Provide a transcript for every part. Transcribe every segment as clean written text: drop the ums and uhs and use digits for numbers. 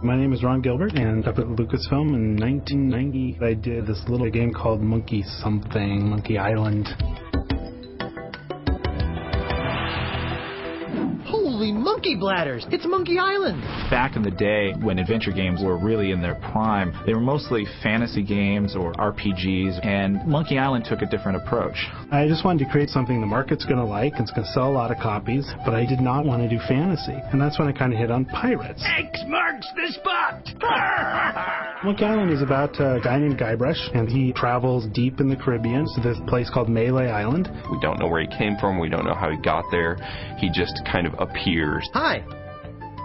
My name is Ron Gilbert, and up at Lucasfilm in 1990, I did this little game called Monkey Something, Monkey Island. Holy monkey bladders! It's Monkey Island! Back in the day, when adventure games were really in their prime, they were mostly fantasy games or RPGs, and Monkey Island took a different approach. I just wanted to create something the market's going to like, and it's going to sell a lot of copies, but I did not want to do fantasy. And that's when I kind of hit on pirates. X marks the spot! Monkey Island is about a guy named Guybrush, and he travels deep in the Caribbean to this place called Melee Island. We don't know where he came from. We don't know how he got there. He just kind of appears. Hi,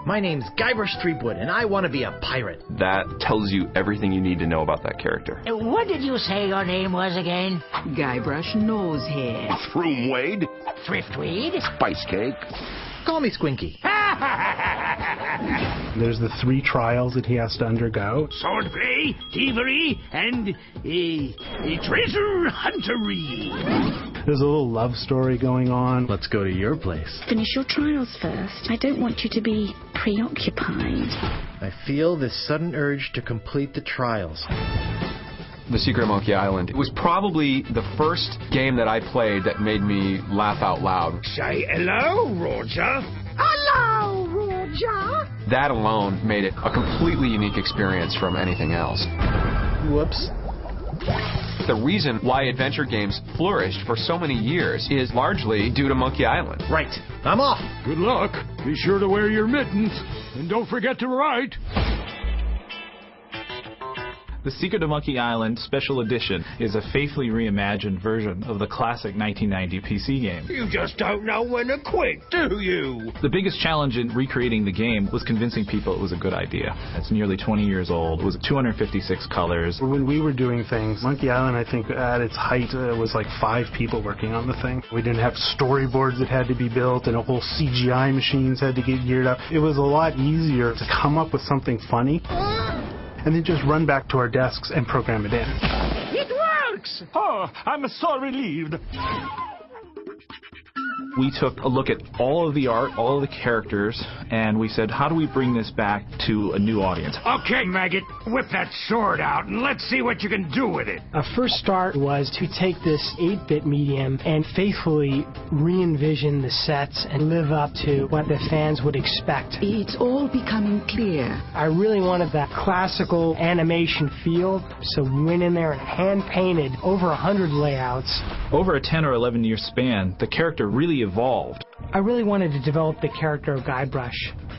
my name's Guybrush Threepwood, and I want to be a pirate. That tells you everything you need to know about that character. What did you say your name was again? Guybrush Nosehead. Throomwade. Thriftweed? Spice Cake. Call me Squinky. There's the 3 trials that he has to undergo. Swordplay, thievery, and treasure huntery. There's a little love story going on. Let's go to your place. Finish your trials first. I don't want you to be preoccupied. I feel this sudden urge to complete the trials. The Secret of Monkey Island was probably the first game that I played that made me laugh out loud. Say hello, Roger. Hello, Roger. That alone made it a completely unique experience from anything else. Whoops. The reason why adventure games flourished for so many years is largely due to Monkey Island. Right. I'm off. Good luck. Be sure to wear your mittens. And don't forget to write. The Secret of Monkey Island Special Edition is a faithfully reimagined version of the classic 1990 PC game. You just don't know when to quit, do you? The biggest challenge in recreating the game was convincing people it was a good idea. It's nearly 20 years old. It was 256 colors. When we were doing things, Monkey Island, I think at its height, was like 5 people working on the thing. We didn't have storyboards that had to be built, and a whole CGI machines had to get geared up. It was a lot easier to come up with something funny and then just run back to our desks and program it in. It works! Oh, I'm so relieved. We took a look at all of the art, all of the characters, and we said, how do we bring this back to a new audience? Okay, Maggot, whip that sword out and let's see what you can do with it. Our first start was to take this 8-bit medium and faithfully re-envision the sets and live up to what the fans would expect. It's all becoming clear. I really wanted that classical animation feel, so we went in there and hand-painted over 100 layouts. Over a 10 or 11 year span, the character really evolved. I really wanted to develop the character of Guybrush.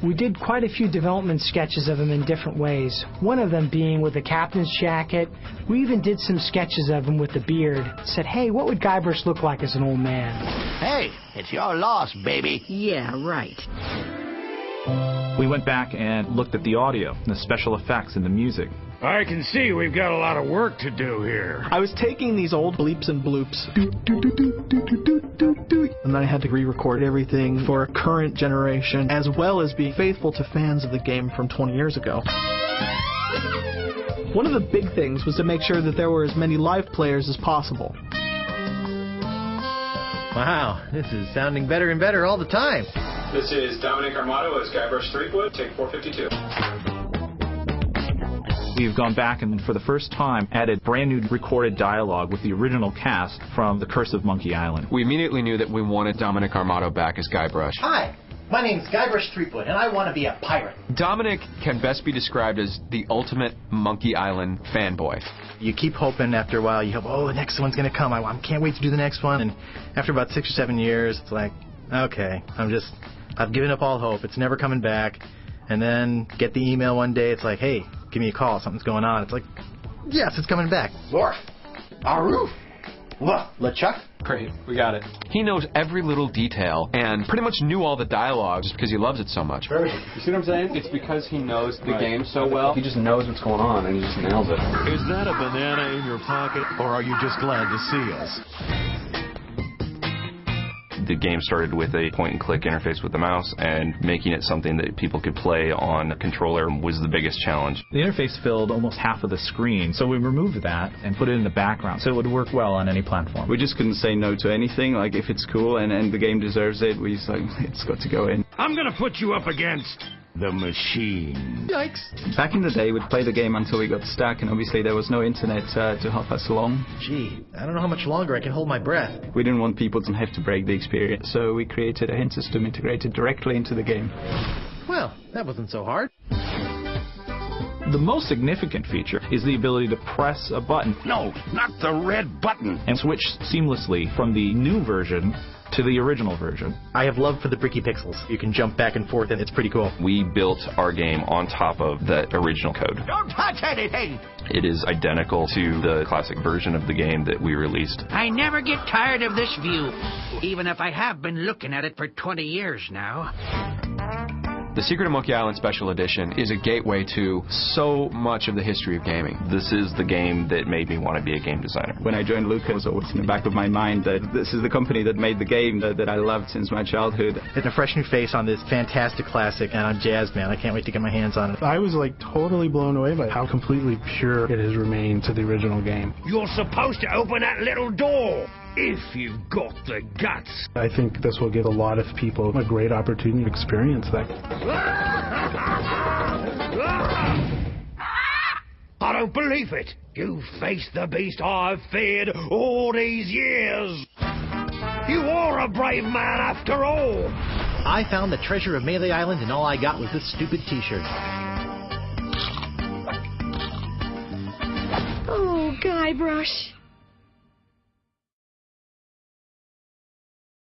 We did quite a few development sketches of him in different ways, one of them being with the captain's jacket. We even did some sketches of him with the beard. Said, hey, what would Guybrush look like as an old man? Hey, it's your loss, baby. Yeah, right. We went back and looked at the audio, the special effects, and the music. I can see we've got a lot of work to do here. I was taking these old bleeps and bloops, and then I had to re-record everything for a current generation, as well as being faithful to fans of the game from 20 years ago. One of the big things was to make sure that there were as many live players as possible. Wow, this is sounding better and better all the time. This is Dominic Armato as Guybrush Threepwood, take 452. We've gone back and for the first time added brand new recorded dialogue with the original cast from The Curse of Monkey Island. We immediately knew that we wanted Dominic Armato back as Guybrush. Hi, my name's Guybrush Threepwood, and I want to be a pirate. Dominic can best be described as the ultimate Monkey Island fanboy. You keep hoping after a while, you hope, oh, the next one's going to come. I can't wait to do the next one. And after about 6 or 7 years, it's like, okay, I've given up all hope. It's never coming back. And then get the email one day, it's like, hey, give me a call, something's going on. It's like, yes, it's coming back. Lorf, Aroof, LeChuck. Great, we got it. He knows every little detail and pretty much knew all the dialogue just because he loves it so much. You see what I'm saying? It's because he knows the game so well. He just knows what's going on and he just nails it. Is that a banana in your pocket, or are you just glad to see us? The game started with a point-and-click interface with the mouse, and making it something that people could play on a controller was the biggest challenge. The interface filled almost half of the screen, so we removed that and put it in the background so it would work well on any platform. We just couldn't say no to anything. Like, if it's cool and the game deserves it, we just like, it's got to go in. I'm going to put you up against the machine. Yikes. Back in the day, we'd play the game until we got stuck, and obviously there was no internet to help us along. Gee, I don't know how much longer I can hold my breath. We didn't want people to have to break the experience, so we created a hint system integrated directly into the game. Well, that wasn't so hard. The most significant feature is the ability to press a button. No, not the red button. And switch seamlessly from the new version to the original version. I have love for the bricky pixels. You can jump back and forth, and it's pretty cool. We built our game on top of that original code. Don't touch anything! It is identical to the classic version of the game that we released. I never get tired of this view, even if I have been looking at it for 20 years now. The Secret of Monkey Island Special Edition is a gateway to so much of the history of gaming. This is the game that made me want to be a game designer. When I joined Lucas, it was always in the back of my mind that this is the company that made the game that I loved since my childhood. It's a fresh new face on this fantastic classic, and I'm jazzed, man. I can't wait to get my hands on it. I was like totally blown away by how completely pure it has remained to the original game. You're supposed to open that little door. If you've got the guts. I think this will give a lot of people a great opportunity to experience that. I don't believe it. You faced the beast I've feared all these years. You are a brave man after all. I found the treasure of Melee Island, and all I got was this stupid t-shirt. Oh, Guybrush.